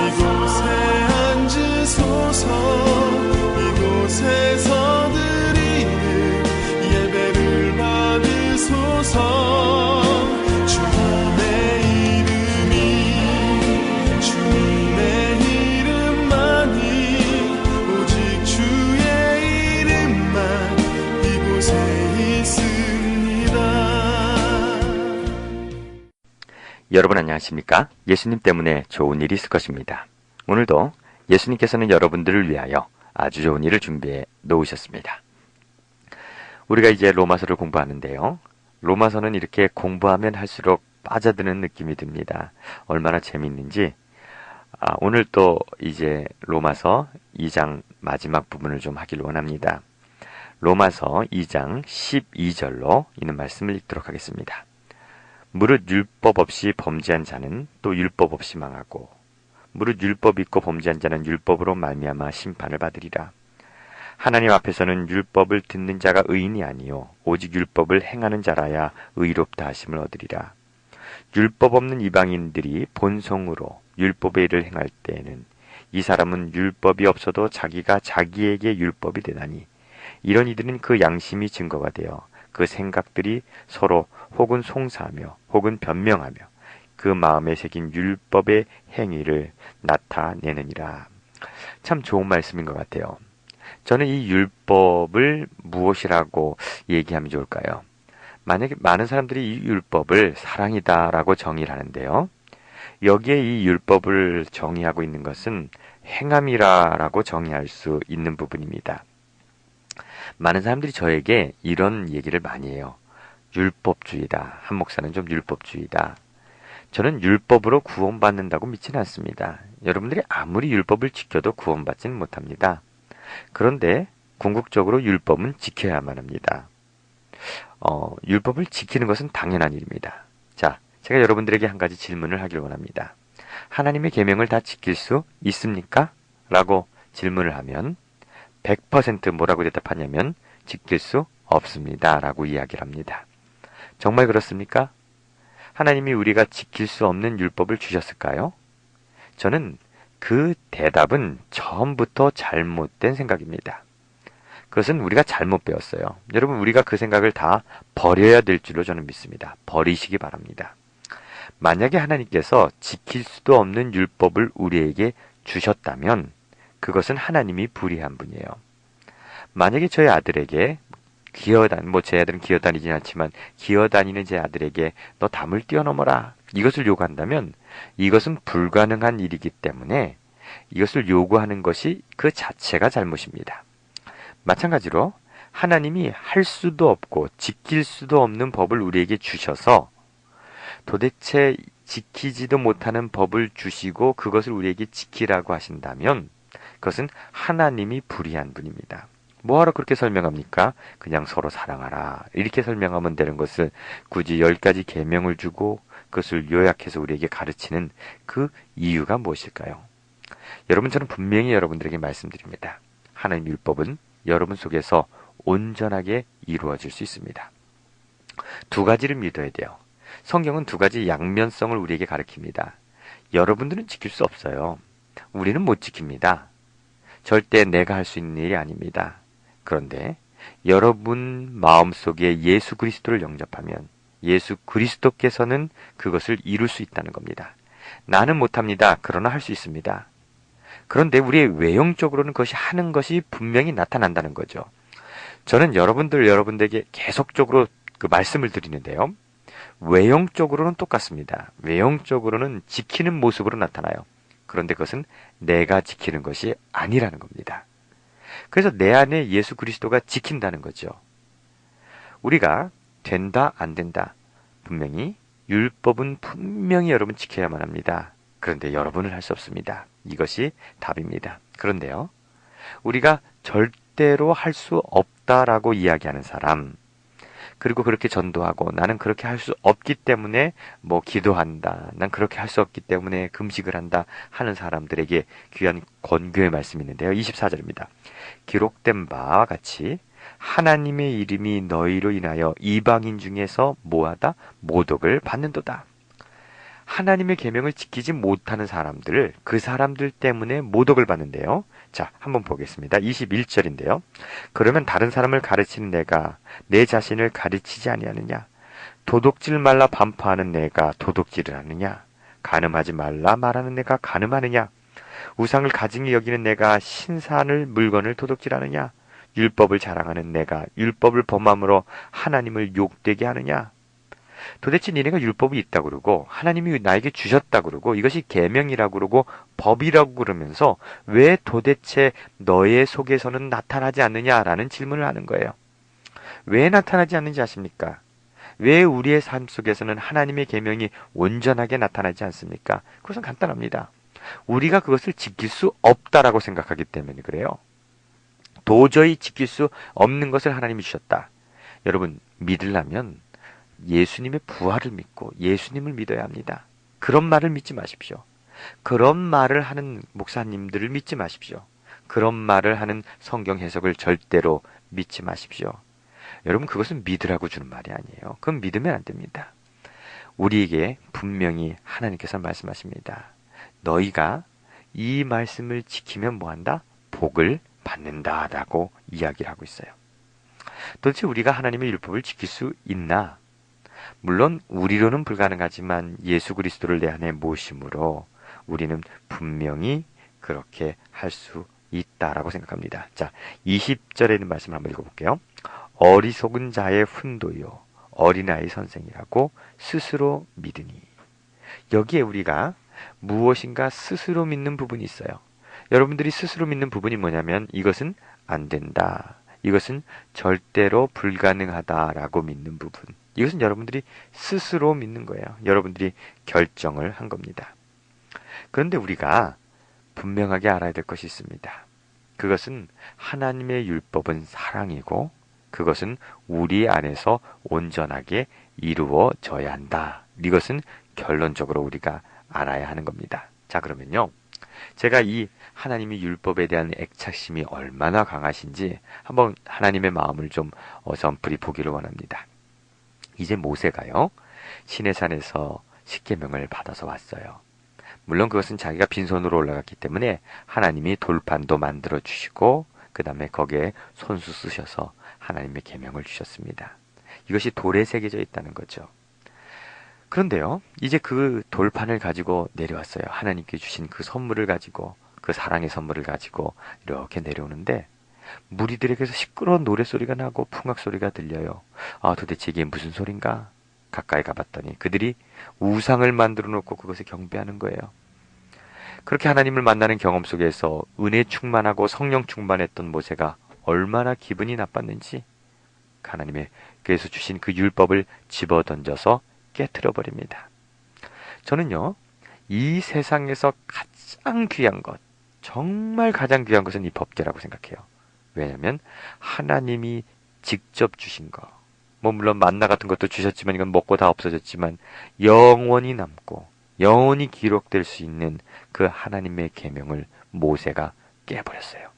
이곳에 앉으소서. 이곳에서 드리는 예배를 받으소서. 주님의 이름만이 오직 주의 이름만 이곳에 있습니다. 여러분 안녕하십니까? 예수님 때문에 좋은 일이 있을 것입니다. 오늘도 예수님께서는 여러분들을 위하여 아주 좋은 일을 준비해 놓으셨습니다. 우리가 이제 로마서를 공부하는데요. 로마서는 이렇게 공부하면 할수록 빠져드는 느낌이 듭니다. 얼마나 재밌는지. 오늘 또 이제 로마서 2장 마지막 부분을 좀 하길 원합니다. 로마서 2장 12절로 있는 말씀을 읽도록 하겠습니다. 무릇 율법 없이 범죄한 자는 또 율법 없이 망하고 무릇 율법 있고 범죄한 자는 율법으로 말미암아 심판을 받으리라. 하나님 앞에서는 율법을 듣는 자가 의인이 아니요 오직 율법을 행하는 자라야 의롭다 하심을 얻으리라. 율법 없는 이방인들이 본성으로 율법의 일을 행할 때에는 이 사람은 율법이 없어도 자기가 자기에게 율법이 되나니 이런 이들은 그 양심이 증거가 되어 그 생각들이 서로 혹은 송사하며 혹은 변명하며 그 마음에 새긴 율법의 행위를 나타내느니라. 참 좋은 말씀인 것 같아요. 저는 이 율법을 무엇이라고 얘기하면 좋을까요? 만약에 많은 사람들이 이 율법을 사랑이다라고 정의를 하는데요. 여기에 이 율법을 정의하고 있는 것은 행함이라고 정의할 수 있는 부분입니다. 많은 사람들이 저에게 이런 얘기를 많이 해요. 율법주의다. 한 목사는 좀 율법주의다. 저는 율법으로 구원받는다고 믿지는 않습니다. 여러분들이 아무리 율법을 지켜도 구원받지는 못합니다. 그런데 궁극적으로 율법은 지켜야만 합니다. 율법을 지키는 것은 당연한 일입니다. 자, 제가 여러분들에게 한 가지 질문을 하길 원합니다. 하나님의 계명을 다 지킬 수 있습니까? 라고 질문을 하면 100% 뭐라고 대답하냐면 지킬 수 없습니다 라고 이야기를 합니다. 정말 그렇습니까? 하나님이 우리가 지킬 수 없는 율법을 주셨을까요? 저는 그 대답은 처음부터 잘못된 생각입니다. 그것은 우리가 잘못 배웠어요. 여러분, 우리가 그 생각을 다 버려야 될 줄로 저는 믿습니다. 버리시기 바랍니다. 만약에 하나님께서 지킬 수도 없는 율법을 우리에게 주셨다면 그것은 하나님이 불의한 분이에요. 만약에 저희 아들에게 제 아들은 기어다니진 않지만 기어다니는 제 아들에게 너 담을 뛰어넘어라 이것을 요구한다면 이것은 불가능한 일이기 때문에 이것을 요구하는 것이 그 자체가 잘못입니다. 마찬가지로 하나님이 할 수도 없고 지킬 수도 없는 법을 우리에게 주셔서 도대체 지키지도 못하는 법을 주시고 그것을 우리에게 지키라고 하신다면 그것은 하나님이 불의한 분입니다. 뭐하러 그렇게 설명합니까? 그냥 서로 사랑하라 이렇게 설명하면 되는 것을 굳이 10가지 계명을 주고 그것을 요약해서 우리에게 가르치는 그 이유가 무엇일까요? 여러분, 저는 분명히 여러분들에게 말씀드립니다. 하나님 율법은 여러분 속에서 온전하게 이루어질 수 있습니다. 두 가지를 믿어야 돼요. 성경은 두 가지 양면성을 우리에게 가르칩니다. 여러분들은 지킬 수 없어요. 우리는 못 지킵니다. 절대 내가 할 수 있는 일이 아닙니다. 그런데 여러분 마음속에 예수 그리스도를 영접하면 예수 그리스도께서는 그것을 이룰 수 있다는 겁니다. 나는 못합니다. 그러나 할 수 있습니다. 그런데 우리의 외형적으로는 그것이 하는 것이 분명히 나타난다는 거죠. 저는 여러분들에게 계속적으로 그 말씀을 드리는데요. 외형적으로는 똑같습니다. 외형적으로는 지키는 모습으로 나타나요. 그런데 그것은 내가 지키는 것이 아니라는 겁니다. 그래서 내 안에 예수 그리스도가 지킨다는 거죠. 우리가 된다 안 된다. 분명히 율법은 분명히 여러분 지켜야만 합니다. 그런데 여러분은 할 수 없습니다. 이것이 답입니다. 그런데요. 우리가 절대로 할 수 없다라고 이야기하는 사람, 그리고 그렇게 전도하고 나는 그렇게 할 수 없기 때문에 기도한다. 난 그렇게 할 수 없기 때문에 금식을 한다 하는 사람들에게 귀한 권고의 말씀이 있는데요. 24절입니다. 기록된 바와 같이 하나님의 이름이 너희로 인하여 이방인 중에서 뭐하다? 모독을 받는도다. 하나님의 계명을 지키지 못하는 사람들을 그 사람들 때문에 모독을 받는데요. 자, 한번 보겠습니다. 21절인데요. 그러면 다른 사람을 가르치는 내가 내 자신을 가르치지 아니하느냐? 도둑질 말라 반포하는 내가 도둑질을 하느냐? 간음하지 말라 말하는 내가 간음하느냐? 우상을 가증히 여기는 내가 신산을 물건을 도둑질하느냐? 율법을 자랑하는 내가 율법을 범함으로 하나님을 욕되게 하느냐? 도대체 니네가 율법이 있다고 그러고 하나님이 나에게 주셨다고 그러고 이것이 계명이라고 그러고 법이라고 그러면서 왜 도대체 너의 속에서는 나타나지 않느냐라는 질문을 하는 거예요. 왜 나타나지 않는지 아십니까? 왜 우리의 삶 속에서는 하나님의 계명이 온전하게 나타나지 않습니까? 그것은 간단합니다. 우리가 그것을 지킬 수 없다라고 생각하기 때문에 그래요. 도저히 지킬 수 없는 것을 하나님이 주셨다. 여러분, 믿으려면 예수님의 부활을 믿고 예수님을 믿어야 합니다. 그런 말을 믿지 마십시오. 그런 말을 하는 목사님들을 믿지 마십시오. 그런 말을 하는 성경 해석을 절대로 믿지 마십시오. 여러분, 그것은 믿으라고 주는 말이 아니에요. 그건 믿으면 안 됩니다. 우리에게 분명히 하나님께서 말씀하십니다. 너희가 이 말씀을 지키면 뭐한다? 복을 받는다라고 이야기를 하고 있어요. 도대체 우리가 하나님의 율법을 지킬 수 있나? 물론 우리로는 불가능하지만 예수 그리스도를 내 안에 모심으로 우리는 분명히 그렇게 할 수 있다라고 생각합니다. 자, 20절에 있는 말씀을 한번 읽어볼게요. 어리석은 자의 훈도요 어린아이 선생이라고 스스로 믿으니. 여기에 우리가 무엇인가 스스로 믿는 부분이 있어요. 여러분들이 스스로 믿는 부분이 뭐냐면 이것은 안 된다. 이것은 절대로 불가능하다라고 믿는 부분. 이것은 여러분들이 스스로 믿는 거예요. 여러분들이 결정을 한 겁니다. 그런데 우리가 분명하게 알아야 될 것이 있습니다. 그것은 하나님의 율법은 사랑이고 그것은 우리 안에서 온전하게 이루어져야 한다. 이것은 결론적으로 우리가 알아야 하는 겁니다. 자, 그러면요. 제가 이 하나님의 율법에 대한 애착심이 얼마나 강하신지 한번 하나님의 마음을 좀 어선풀이 보기를 원합니다. 이제 모세가요. 시내산에서 십계명을 받아서 왔어요. 물론 그것은 자기가 빈손으로 올라갔기 때문에 하나님이 돌판도 만들어 주시고 그 다음에 거기에 손수 쓰셔서 하나님의 계명을 주셨습니다. 이것이 돌에 새겨져 있다는 거죠. 그런데요, 이제 그 돌판을 가지고 내려왔어요. 하나님께 주신 그 선물을 가지고, 그 사랑의 선물을 가지고 이렇게 내려오는데 무리들에게서 시끄러운 노랫소리가 나고 풍악소리가 들려요. 아, 도대체 이게 무슨 소린가? 가까이 가봤더니 그들이 우상을 만들어 놓고 그것을 경배하는 거예요. 그렇게 하나님을 만나는 경험 속에서 은혜 충만하고 성령 충만했던 모세가 얼마나 기분이 나빴는지 하나님께서 주신 그 율법을 집어던져서 깨트려 버립니다. 저는요, 이 세상에서 가장 귀한 것, 정말 가장 귀한 것은 이 법계라고 생각해요. 왜냐하면 하나님이 직접 주신 거, 물론 만나 같은 것도 주셨지만 이건 먹고 다 없어졌지만 영원히 남고 영원히 기록될 수 있는 그 하나님의 계명을 모세가 깨버렸어요.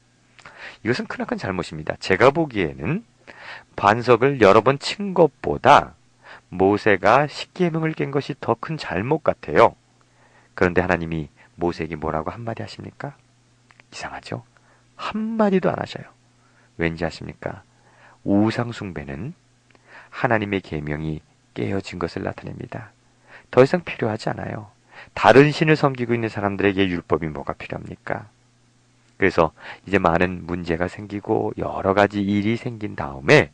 이것은 크나큰 잘못입니다. 제가 보기에는 반석을 여러 번 친 것보다 모세가 십계명을 깬 것이 더 큰 잘못 같아요. 그런데 하나님이 모세에게 뭐라고 한마디 하십니까? 이상하죠? 한마디도 안 하셔요. 왠지 아십니까? 우상 숭배는 하나님의 계명이 깨어진 것을 나타냅니다. 더 이상 필요하지 않아요. 다른 신을 섬기고 있는 사람들에게 율법이 뭐가 필요합니까? 그래서 이제 많은 문제가 생기고 여러 가지 일이 생긴 다음에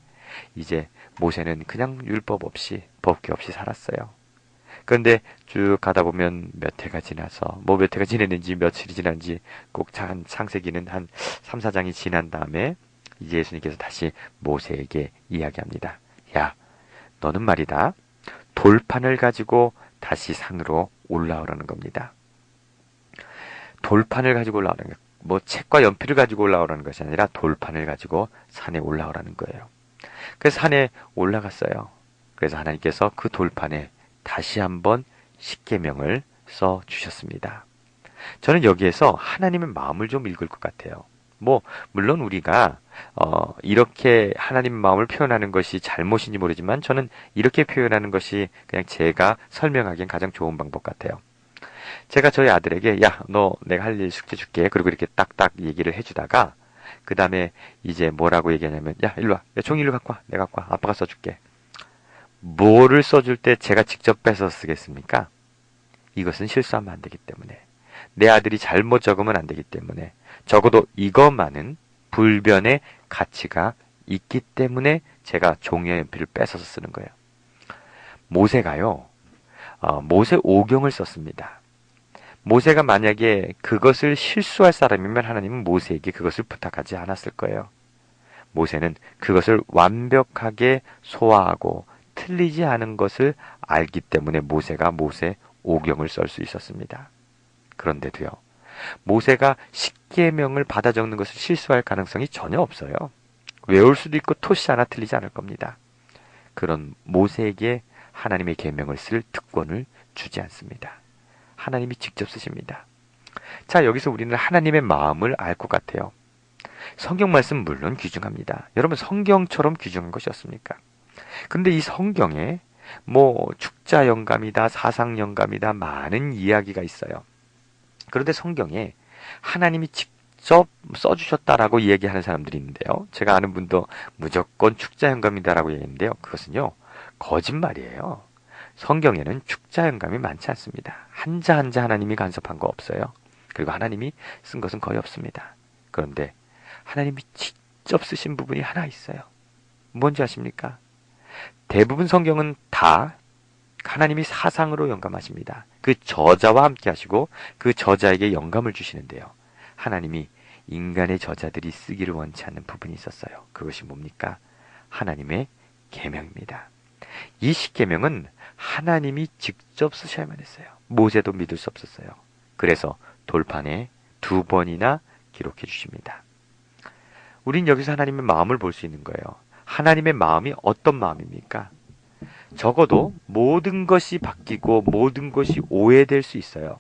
이제 모세는 그냥 율법 없이 법규 없이 살았어요. 그런데 쭉 가다 보면 몇 해가 지나서 몇 해가 지냈는지 며칠이 지난지 꼭 창세기는 한 3, 4장이 지난 다음에 이제 예수님께서 다시 모세에게 이야기합니다. 야, 너는 말이다. 돌판을 가지고 다시 산으로 올라오라는 겁니다. 돌판을 가지고 올라오라는 거예요. 책과 연필을 가지고 올라오라는 것이 아니라 돌판을 가지고 산에 올라오라는 거예요. 그래서 산에 올라갔어요. 그래서 하나님께서 그 돌판에 다시 한번 십계명을 써 주셨습니다. 저는 여기에서 하나님의 마음을 좀 읽을 것 같아요. 물론 우리가 이렇게 하나님 마음을 표현하는 것이 잘못인지 모르지만 저는 이렇게 표현하는 것이 그냥 제가 설명하기엔 가장 좋은 방법 같아요. 제가 저희 아들에게 야, 너 내가 할 일 숙제 줄게. 그리고 이렇게 딱딱 얘기를 해주다가 그 다음에 이제 뭐라고 얘기하냐면 야, 일로 와. 야, 종이를 갖고 와. 내가 갖고 와. 아빠가 써줄게. 뭐를 써줄 때 제가 직접 뺏어 쓰겠습니까? 이것은 실수하면 안 되기 때문에 내 아들이 잘못 적으면 안 되기 때문에 적어도 이것만은 불변의 가치가 있기 때문에 제가 종이와 연필을 뺏어서 쓰는 거예요. 모세가요. 모세 오경을 썼습니다. 모세가 만약에 그것을 실수할 사람이면 하나님은 모세에게 그것을 부탁하지 않았을 거예요. 모세는 그것을 완벽하게 소화하고 틀리지 않은 것을 알기 때문에 모세가 모세 오경을 쓸 수 있었습니다. 그런데도요. 모세가 십계명을 받아 적는 것을 실수할 가능성이 전혀 없어요. 외울 수도 있고 토시 하나 틀리지 않을 겁니다. 그런 모세에게 하나님의 계명을 쓸 특권을 주지 않습니다. 하나님이 직접 쓰십니다. 자, 여기서 우리는 하나님의 마음을 알 것 같아요. 성경 말씀 물론 귀중합니다. 여러분 성경처럼 귀중한 것이 없습니까? 그런데 이 성경에 축자 영감이다, 사상 영감이다 많은 이야기가 있어요. 그런데 성경에 하나님이 직접 써주셨다라고 얘기하는 사람들이 있는데요. 제가 아는 분도 무조건 축자 영감이다라고 얘기했는데요. 그것은요 거짓말이에요. 성경에는 축자 영감이 많지 않습니다. 한자 한자 하나님이 간섭한 거 없어요. 그리고 하나님이 쓴 것은 거의 없습니다. 그런데 하나님이 직접 쓰신 부분이 하나 있어요. 뭔지 아십니까? 대부분 성경은 다 하나님이 사상으로 영감하십니다. 그 저자와 함께 하시고 그 저자에게 영감을 주시는데요. 하나님이 인간의 저자들이 쓰기를 원치 않는 부분이 있었어요. 그것이 뭡니까? 하나님의 계명입니다. 이 십계명은 하나님이 직접 쓰셔야만 했어요. 모세도 믿을 수 없었어요. 그래서 돌판에 2번이나 기록해 주십니다. 우린 여기서 하나님의 마음을 볼 수 있는 거예요. 하나님의 마음이 어떤 마음입니까? 적어도 모든 것이 바뀌고 모든 것이 오해될 수 있어요.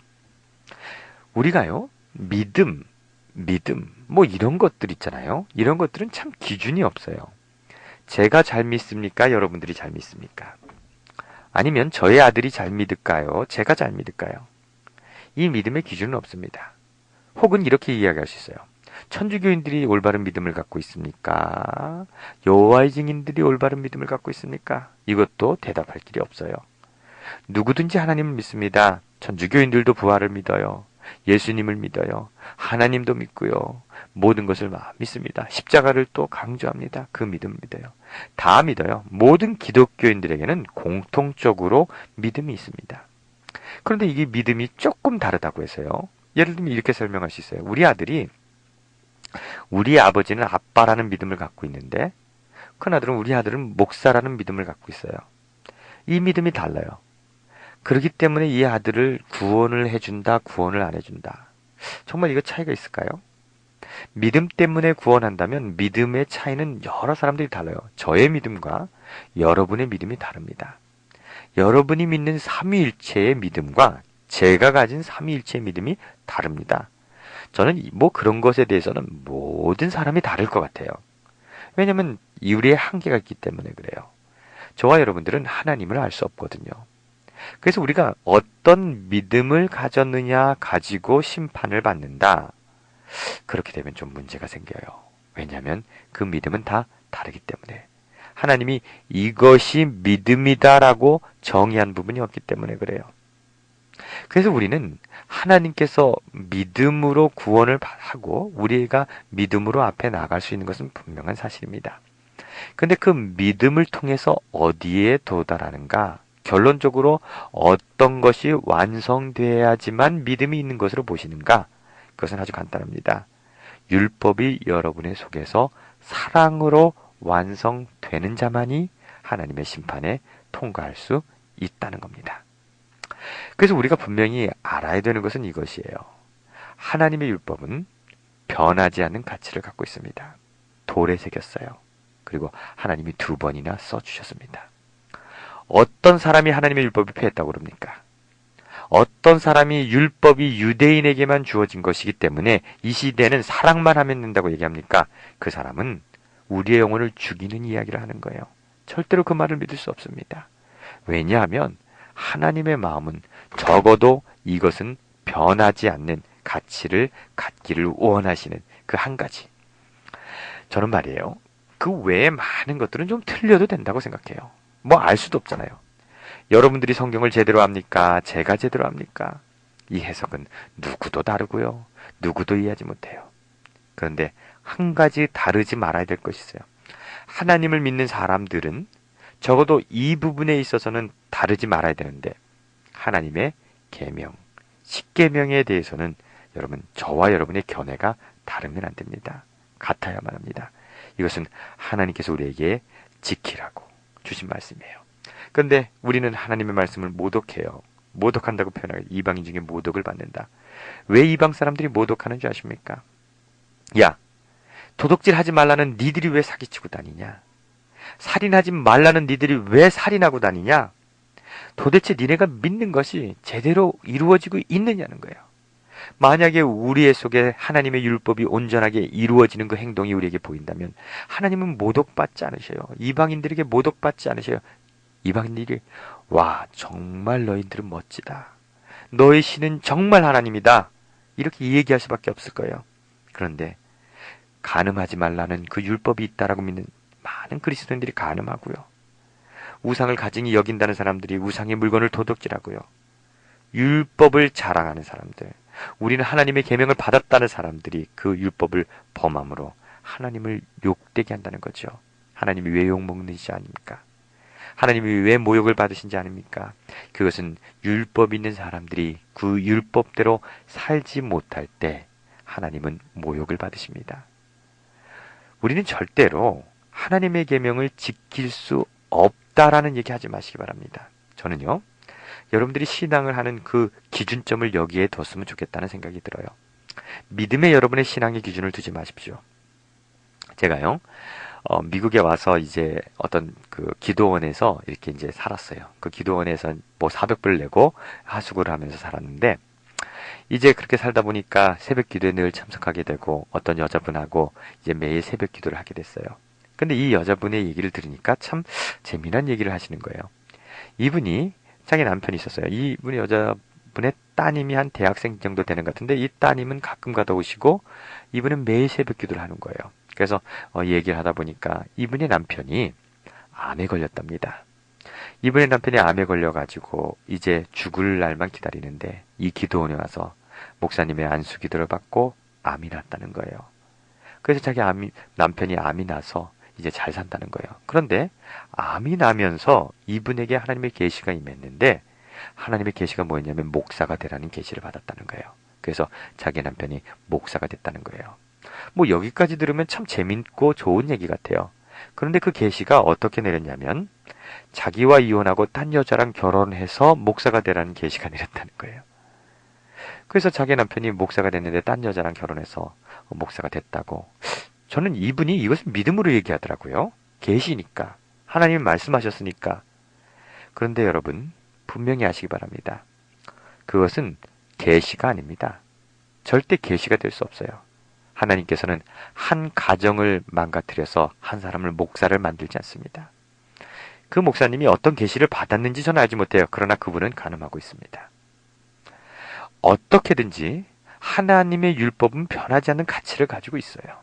우리가요, 믿음, 이런 것들 있잖아요. 이런 것들은 참 기준이 없어요. 제가 잘 믿습니까? 여러분들이 잘 믿습니까? 아니면 저의 아들이 잘 믿을까요? 제가 잘 믿을까요? 이 믿음의 기준은 없습니다. 혹은 이렇게 이야기할 수 있어요. 천주교인들이 올바른 믿음을 갖고 있습니까? 여호와의 증인들이 올바른 믿음을 갖고 있습니까? 이것도 대답할 길이 없어요. 누구든지 하나님을 믿습니다. 천주교인들도 부활을 믿어요. 예수님을 믿어요. 하나님도 믿고요. 모든 것을 믿습니다. 십자가를 또 강조합니다. 그 믿음을 믿어요. 다 믿어요. 모든 기독교인들에게는 공통적으로 믿음이 있습니다. 그런데 이게 믿음이 조금 다르다고 해서요. 예를 들면 이렇게 설명할 수 있어요. 우리 아버지는 아빠라는 믿음을 갖고 있는데 큰아들은 우리 아들은 목사라는 믿음을 갖고 있어요. 이 믿음이 달라요. 그렇기 때문에 이 아들을 구원을 해준다, 구원을 안 해준다. 정말 이거 차이가 있을까요? 믿음 때문에 구원한다면 믿음의 차이는 여러 사람들이 달라요. 저의 믿음과 여러분의 믿음이 다릅니다. 여러분이 믿는 삼위일체의 믿음과 제가 가진 삼위일체의 믿음이 다릅니다. 저는 그런 것에 대해서는 모든 사람이 다를 것 같아요. 왜냐하면 우리의 한계가 있기 때문에 그래요. 저와 여러분들은 하나님을 알 수 없거든요. 그래서 우리가 어떤 믿음을 가졌느냐 가지고 심판을 받는다. 그렇게 되면 좀 문제가 생겨요. 왜냐하면 그 믿음은 다 다르기 때문에. 하나님이 이것이 믿음이다라고 정의한 부분이 없기 때문에 그래요. 그래서 우리는 하나님께서 믿음으로 구원을 하고 우리가 믿음으로 앞에 나갈 수 있는 것은 분명한 사실입니다. 그런데 그 믿음을 통해서 어디에 도달하는가? 결론적으로 어떤 것이 완성돼야지만 믿음이 있는 것으로 보시는가? 그것은 아주 간단합니다. 율법이 여러분의 속에서 사랑으로 완성되는 자만이 하나님의 심판에 통과할 수 있다는 겁니다. 그래서 우리가 분명히 알아야 되는 것은 이것이에요. 하나님의 율법은 변하지 않는 가치를 갖고 있습니다. 돌에 새겼어요. 그리고 하나님이 2번이나 써주셨습니다. 어떤 사람이 하나님의 율법을 폐했다고 그럽니까? 어떤 사람이 율법이 유대인에게만 주어진 것이기 때문에 이 시대는 사랑만 하면 된다고 얘기합니까? 그 사람은 우리의 영혼을 죽이는 이야기를 하는 거예요. 절대로 그 말을 믿을 수 없습니다. 왜냐하면 하나님의 마음은 적어도 이것은 변하지 않는 가치를 갖기를 원하시는 그 한 가지. 저는 말이에요. 그 외에 많은 것들은 좀 틀려도 된다고 생각해요. 뭐 알 수도 없잖아요. 여러분들이 성경을 제대로 압니까? 제가 제대로 압니까? 이 해석은 누구도 다르고요. 누구도 이해하지 못해요. 그런데 한 가지 다르지 말아야 될 것이 있어요. 하나님을 믿는 사람들은 적어도 이 부분에 있어서는 다르지 말아야 되는데 하나님의 계명, 십계명에 대해서는 여러분, 저와 여러분의 견해가 다르면 안 됩니다. 같아야만 합니다. 이것은 하나님께서 우리에게 지키라고 주신 말씀이에요. 그런데 우리는 하나님의 말씀을 모독해요. 모독한다고 표현하고 이방인 중에 모독을 받는다. 왜 이방 사람들이 모독하는 줄 아십니까? 야, 도둑질 하지 말라는 니들이 왜 사기치고 다니냐? 살인하지 말라는 니들이 왜 살인하고 다니냐? 도대체 니네가 믿는 것이 제대로 이루어지고 있느냐는 거예요. 만약에 우리의 속에 하나님의 율법이 온전하게 이루어지는 그 행동이 우리에게 보인다면 하나님은 모독받지 않으셔요. 이방인들에게 모독받지 않으셔요. 이방인들이 와, 정말 너희들은 멋지다. 너희 신은 정말 하나님이다. 이렇게 얘기할 수밖에 없을 거예요. 그런데 간음하지 말라는 그 율법이 있다라고 믿는 많은 그리스도인들이 간음하고요. 우상을 가증히 여긴다는 사람들이 우상의 물건을 도둑질하고요. 율법을 자랑하는 사람들, 우리는 하나님의 계명을 받았다는 사람들이 그 율법을 범함으로 하나님을 욕되게 한다는 거죠. 하나님이 왜 욕먹는 지 아닙니까? 하나님이 왜 모욕을 받으신지 아닙니까? 그것은 율법 있는 사람들이 그 율법대로 살지 못할 때 하나님은 모욕을 받으십니다. 우리는 절대로 하나님의 계명을 지킬 수 없다라는 얘기 하지 마시기 바랍니다. 저는요, 여러분들이 신앙을 하는 그 기준점을 여기에 뒀으면 좋겠다는 생각이 들어요. 믿음의 여러분의 신앙의 기준을 두지 마십시오. 제가요, 미국에 와서 이제 어떤 그 기도원에서 이렇게 이제 살았어요. 그 기도원에서 뭐 400불 내고 하숙을 하면서 살았는데, 이제 그렇게 살다 보니까 새벽 기도에 늘 참석하게 되고 어떤 여자분하고 이제 매일 새벽 기도를 하게 됐어요. 근데 이 여자분의 얘기를 들으니까 참 재미난 얘기를 하시는 거예요. 이분이 자기 남편이 있었어요. 이분이 여자분의 따님이 한 대학생 정도 되는 것 같은데 이 따님은 가끔 가다 오시고 이분은 매일 새벽 기도를 하는 거예요. 그래서 얘기를 하다 보니까 이분의 남편이 암에 걸렸답니다. 이분의 남편이 암에 걸려가지고 이제 죽을 날만 기다리는데 이 기도원에 와서 목사님의 안수 기도를 받고 암이 났다는 거예요. 그래서 자기 남편이 암이 나서 이제 잘 산다는 거예요. 그런데 암이 나면서 이분에게 하나님의 계시가 임했는데 하나님의 계시가 뭐였냐면 목사가 되라는 계시를 받았다는 거예요. 그래서 자기 남편이 목사가 됐다는 거예요. 뭐 여기까지 들으면 참 재밌고 좋은 얘기 같아요. 그런데 그 계시가 어떻게 내렸냐면 자기와 이혼하고 딴 여자랑 결혼해서 목사가 되라는 계시가 내렸다는 거예요. 그래서 자기 남편이 목사가 됐는데 딴 여자랑 결혼해서 목사가 됐다고. 저는 이분이 이것을 믿음으로 얘기하더라고요. 계시니까. 하나님이 말씀하셨으니까. 그런데 여러분 분명히 아시기 바랍니다. 그것은 계시가 아닙니다. 절대 계시가 될 수 없어요. 하나님께서는 한 가정을 망가뜨려서 한 사람을 목사를 만들지 않습니다. 그 목사님이 어떤 계시를 받았는지 저는 알지 못해요. 그러나 그분은 간음하고 있습니다. 어떻게든지 하나님의 율법은 변하지 않는 가치를 가지고 있어요.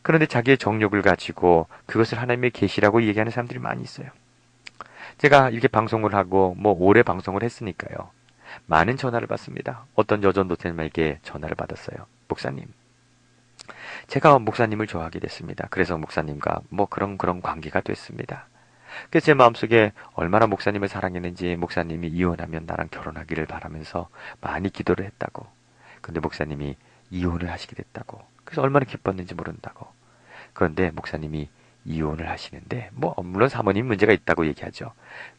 그런데 자기의 정욕을 가지고 그것을 하나님의 계시라고 얘기하는 사람들이 많이 있어요. 제가 이렇게 방송을 하고 뭐 오래 방송을 했으니까요. 많은 전화를 받습니다. 어떤 여전도태님에게 전화를 받았어요. 목사님, 제가 목사님을 좋아하게 됐습니다. 그래서 목사님과 뭐 그런 관계가 됐습니다. 그래서 제 마음속에 얼마나 목사님을 사랑했는지 목사님이 이혼하면 나랑 결혼하기를 바라면서 많이 기도를 했다고. 근데 목사님이 이혼을 하시게 됐다고. 그래서 얼마나 기뻤는지 모른다고. 그런데 목사님이 이혼을 하시는데 뭐 물론 사모님 문제가 있다고 얘기하죠.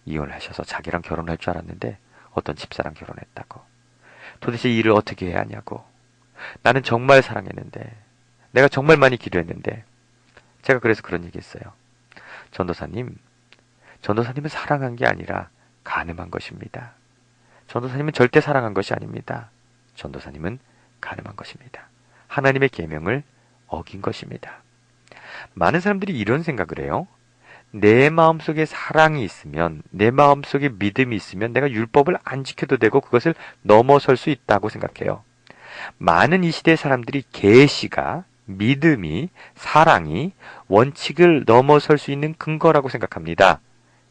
이혼을 하셔서 자기랑 결혼할 줄 알았는데 어떤 집사랑 결혼했다고. 도대체 이 일을 어떻게 해야 하냐고. 나는 정말 사랑했는데 내가 정말 많이 기도했는데. 제가 그래서 그런 얘기 했어요. 전도사님은 사랑한 게 아니라 간음한 것입니다. 전도사님은 절대 사랑한 것이 아닙니다. 전도사님은 간음한 것입니다. 하나님의 계명을 어긴 것입니다. 많은 사람들이 이런 생각을 해요. 내 마음속에 사랑이 있으면, 내 마음속에 믿음이 있으면 내가 율법을 안 지켜도 되고 그것을 넘어설 수 있다고 생각해요. 많은 이 시대의 사람들이 계시가, 믿음이, 사랑이 원칙을 넘어설 수 있는 근거라고 생각합니다.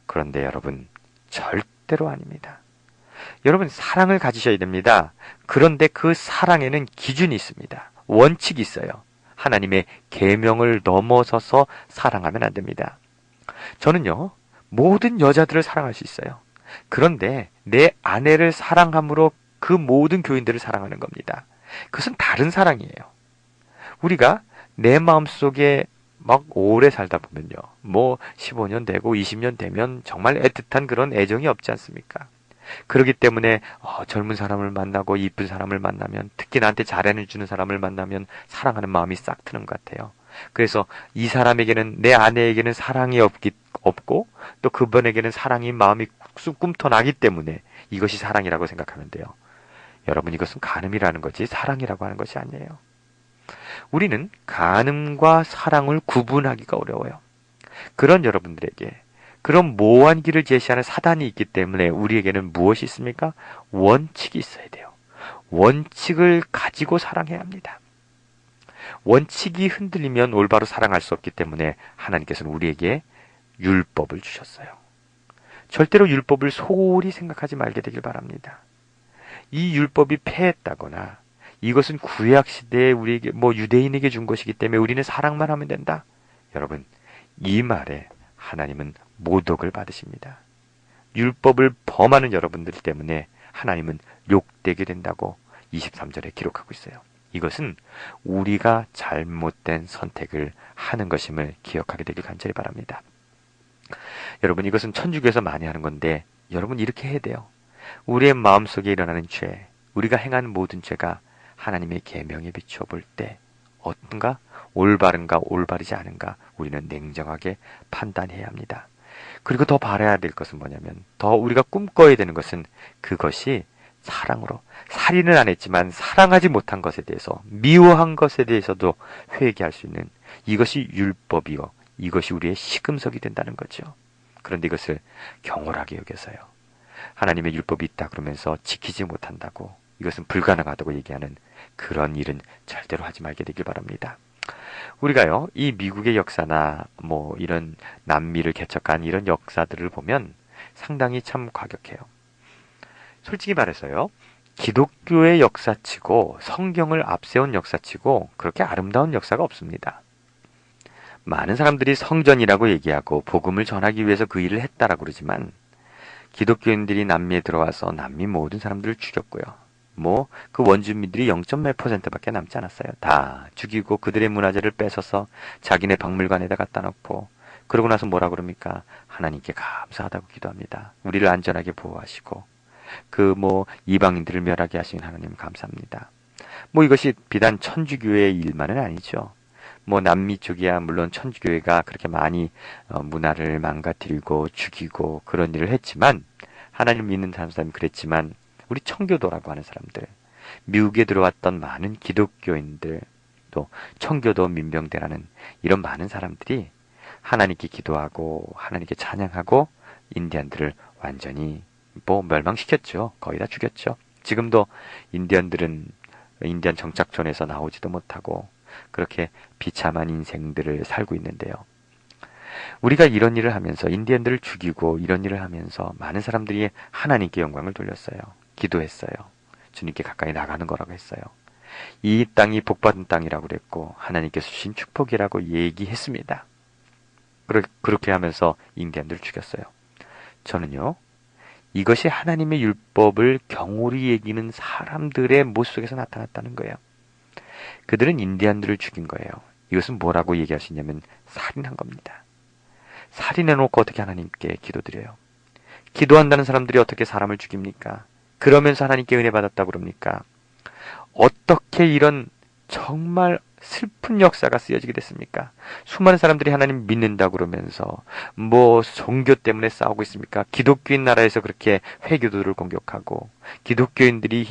그런데 여러분, 절대로 아닙니다. 여러분, 사랑을 가지셔야 됩니다. 그런데 그 사랑에는 기준이 있습니다. 원칙이 있어요. 하나님의 계명을 넘어서서 사랑하면 안 됩니다. 저는요, 모든 여자들을 사랑할 수 있어요. 그런데 내 아내를 사랑함으로 그 모든 교인들을 사랑하는 겁니다. 그것은 다른 사랑이에요. 우리가 내 마음속에 막 오래 살다 보면요, 뭐 15년 되고 20년 되면 정말 애틋한 그런 애정이 없지 않습니까? 그렇기 때문에 젊은 사람을 만나고 이쁜 사람을 만나면, 특히 나한테 잘해주는 사람을 만나면 사랑하는 마음이 싹 트는 것 같아요. 그래서 이 사람에게는, 내 아내에게는 사랑이 없고 또 그분에게는 사랑이 마음이 쑥 꿈터나기 때문에 이것이 사랑이라고 생각하면 돼요. 여러분, 이것은 간음이라는 거지 사랑이라고 하는 것이 아니에요. 우리는 간음과 사랑을 구분하기가 어려워요. 그런 여러분들에게 그런 모호한 길을 제시하는 사단이 있기 때문에 우리에게는 무엇이 있습니까? 원칙이 있어야 돼요. 원칙을 가지고 사랑해야 합니다. 원칙이 흔들리면 올바로 사랑할 수 없기 때문에 하나님께서는 우리에게 율법을 주셨어요. 절대로 율법을 소홀히 생각하지 말게 되길 바랍니다. 이 율법이 폐했다거나 이것은 구약 시대에 우리에게 유대인에게 준 것이기 때문에 우리는 사랑만 하면 된다. 여러분, 이 말에 하나님은 모독을 받으십니다. 율법을 범하는 여러분들 때문에 하나님은 욕되게 된다고 23절에 기록하고 있어요. 이것은 우리가 잘못된 선택을 하는 것임을 기억하게 되길 간절히 바랍니다. 여러분, 이것은 천주교에서 많이 하는 건데 여러분 이렇게 해야 돼요. 우리의 마음속에 일어나는 죄, 우리가 행하는 모든 죄가 하나님의 계명에 비추어 볼 때 어떤가? 올바른가 올바르지 않은가 우리는 냉정하게 판단해야 합니다. 그리고 더 바라야 될 것은 뭐냐면, 더 우리가 꿈꿔야 되는 것은 그것이 사랑으로, 살인을 안 했지만 사랑하지 못한 것에 대해서, 미워한 것에 대해서도 회개할 수 있는, 이것이 율법이요, 이것이 우리의 시금석이 된다는 거죠. 그런데 이것을 경홀하게 여겨서요, 하나님의 율법이 있다 그러면서 지키지 못한다고, 이것은 불가능하다고 얘기하는 그런 일은 절대로 하지 말게 되길 바랍니다. 우리가요, 이 미국의 역사나 이런 남미를 개척한 이런 역사들을 보면 상당히 참 과격해요. 솔직히 말해서요, 기독교의 역사치고 성경을 앞세운 역사치고 그렇게 아름다운 역사가 없습니다. 많은 사람들이 성전이라고 얘기하고 복음을 전하기 위해서 그 일을 했다라고 그러지만, 기독교인들이 남미에 들어와서 남미 모든 사람들을 죽였고요. 그 원주민들이 0.몇 %밖에 남지 않았어요. 다 죽이고 그들의 문화재를 뺏어서 자기네 박물관에다 갖다 놓고, 그러고 나서 뭐라 그럽니까? 하나님께 감사하다고 기도합니다. 우리를 안전하게 보호하시고 이방인들을 멸하게 하신 하나님 감사합니다. 이것이 비단 천주교의 일만은 아니죠. 남미 쪽이야 물론 천주교회가 그렇게 많이 문화를 망가뜨리고 죽이고 그런 일을 했지만, 하나님 믿는 사람은 그랬지만, 우리 청교도라고 하는 사람들, 미국에 들어왔던 많은 기독교인들, 또 청교도 민병대라는 이런 많은 사람들이 하나님께 기도하고 하나님께 찬양하고 인디언들을 완전히 멸망시켰죠. 거의 다 죽였죠. 지금도 인디언들은 인디언 정착촌에서 나오지도 못하고 그렇게 비참한 인생들을 살고 있는데요. 우리가 이런 일을 하면서, 인디언들을 죽이고 이런 일을 하면서 많은 사람들이 하나님께 영광을 돌렸어요. 기도했어요. 주님께 가까이 나가는 거라고 했어요. 이 땅이 복받은 땅이라고 그랬고 하나님께서 주신 축복이라고 얘기했습니다. 그렇게 하면서 인디언들을 죽였어요. 저는요, 이것이 하나님의 율법을 경홀히 여기는 사람들의 모습 속에서 나타났다는 거예요. 그들은 인디언들을 죽인 거예요. 이것은 뭐라고 얘기할 수 있냐면 살인한 겁니다. 살인해놓고 어떻게 하나님께 기도드려요? 기도한다는 사람들이 어떻게 사람을 죽입니까? 그러면서 하나님께 은혜 받았다고 그럽니까? 어떻게 이런 정말 슬픈 역사가 쓰여지게 됐습니까? 수많은 사람들이 하나님 믿는다고 그러면서 종교 때문에 싸우고 있습니까? 기독교인 나라에서 그렇게 회교도를 공격하고, 기독교인들이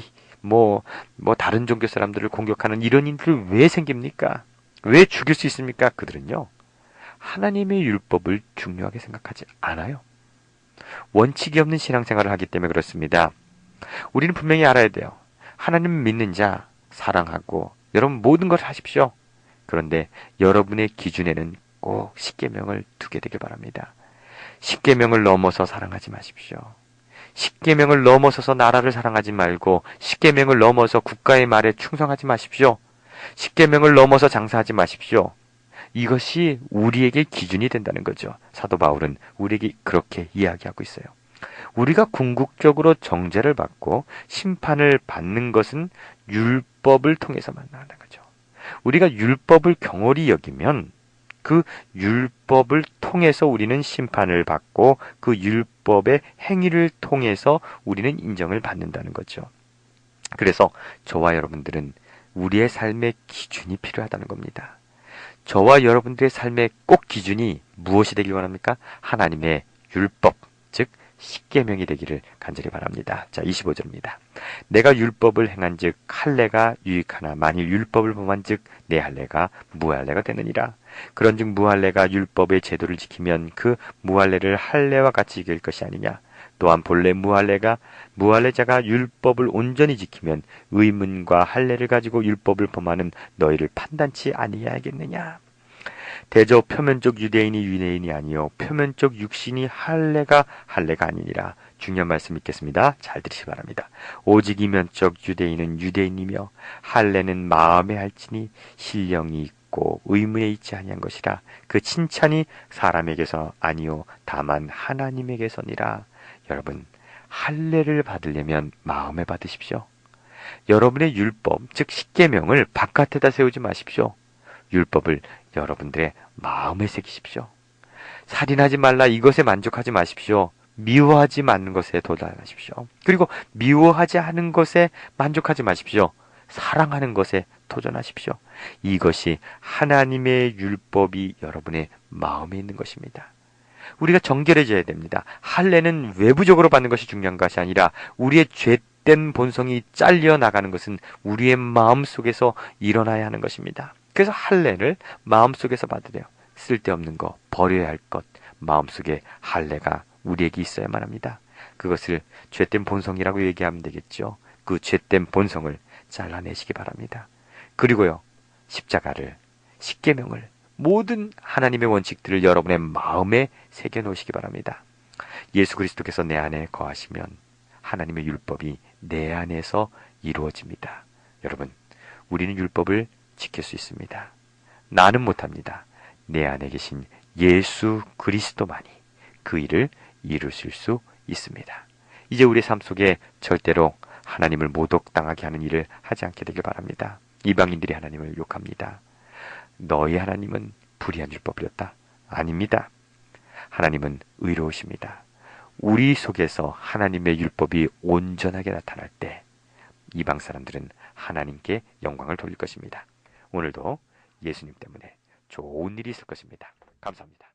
다른 종교 사람들을 공격하는 이런 일들이 왜 생깁니까? 왜 죽일 수 있습니까? 그들은요, 하나님의 율법을 중요하게 생각하지 않아요. 원칙이 없는 신앙생활을 하기 때문에 그렇습니다. 우리는 분명히 알아야 돼요. 하나님 믿는 자 사랑하고 여러분 모든 걸 하십시오. 그런데 여러분의 기준에는 꼭 십계명을 두게 되길 바랍니다. 십계명을 넘어서 사랑하지 마십시오. 십계명을 넘어서서 나라를 사랑하지 말고 십계명을 넘어서 국가의 말에 충성하지 마십시오. 십계명을 넘어서 장사하지 마십시오. 이것이 우리에게 기준이 된다는 거죠. 사도 바울은 우리에게 그렇게 이야기하고 있어요. 우리가 궁극적으로 정죄를 받고 심판을 받는 것은 율법을 통해서만 나가는 거죠. 우리가 율법을 경홀히 여기면 그 율법을 통해서 우리는 심판을 받고 그 율법의 행위를 통해서 우리는 인정을 받는다는 거죠. 그래서 저와 여러분들은 우리의 삶의 기준이 필요하다는 겁니다. 저와 여러분들의 삶의 꼭 기준이 무엇이 되길 원합니까? 하나님의 율법, 즉 십계명이 되기를 간절히 바랍니다. 자, 25절입니다. 내가 율법을 행한즉 할례가 유익하나 만일 율법을 범한즉 내 할례가 무할례가 되느니라. 그런즉 무할례가 율법의 제도를 지키면 그 무할례를 할례와 같이 이길 것이 아니냐. 또한 본래 무할례자가 율법을 온전히 지키면 의문과 할례를 가지고 율법을 범하는 너희를 판단치 아니하겠느냐. 대저 표면적 유대인이 유대인이 아니요 표면적 육신이 할례가 아니니라. 중요한 말씀 읽겠습니다. 잘 들으시기 바랍니다. 오직 이면적 유대인은 유대인이며 할례는 마음에 할지니 신령이 있고 의무에 있지 아니한 것이라. 그 칭찬이 사람에게서 아니요 다만 하나님에게서니라. 여러분, 할례를 받으려면 마음에 받으십시오. 여러분의 율법, 즉 십계명을 바깥에다 세우지 마십시오. 율법을 여러분들의 마음에 새기십시오. 살인하지 말라 이것에 만족하지 마십시오. 미워하지 않는 것에 도달하십시오. 그리고 미워하지 않은 것에 만족하지 마십시오. 사랑하는 것에 도전하십시오. 이것이 하나님의 율법이 여러분의 마음에 있는 것입니다. 우리가 정결해져야 됩니다. 할례는 외부적으로 받는 것이 중요한 것이 아니라 우리의 죄된 본성이 잘려 나가는 것은 우리의 마음 속에서 일어나야 하는 것입니다. 그래서 할례를 마음속에서 받으래요. 쓸데없는 거, 버려야 할 것, 마음속에 할례가 우리에게 있어야만 합니다. 그것을 죄된 본성이라고 얘기하면 되겠죠. 그 죄된 본성을 잘라내시기 바랍니다. 그리고요, 십자가를, 십계명을, 모든 하나님의 원칙들을 여러분의 마음에 새겨놓으시기 바랍니다. 예수 그리스도께서 내 안에 거하시면 하나님의 율법이 내 안에서 이루어집니다. 여러분, 우리는 율법을 지킬 수 있습니다. 나는 못합니다. 내 안에 계신 예수 그리스도만이 그 일을 이루실 수 있습니다. 이제 우리의 삶 속에 절대로 하나님을 모독당하게 하는 일을 하지 않게 되길 바랍니다. 이방인들이 하나님을 욕합니다. 너희 하나님은 불의한 율법이었다. 아닙니다. 하나님은 의로우십니다. 우리 속에서 하나님의 율법이 온전하게 나타날 때 이방 사람들은 하나님께 영광을 돌릴 것입니다. 오늘도 예수님 때문에 좋은 일이 있을 것입니다. 감사합니다.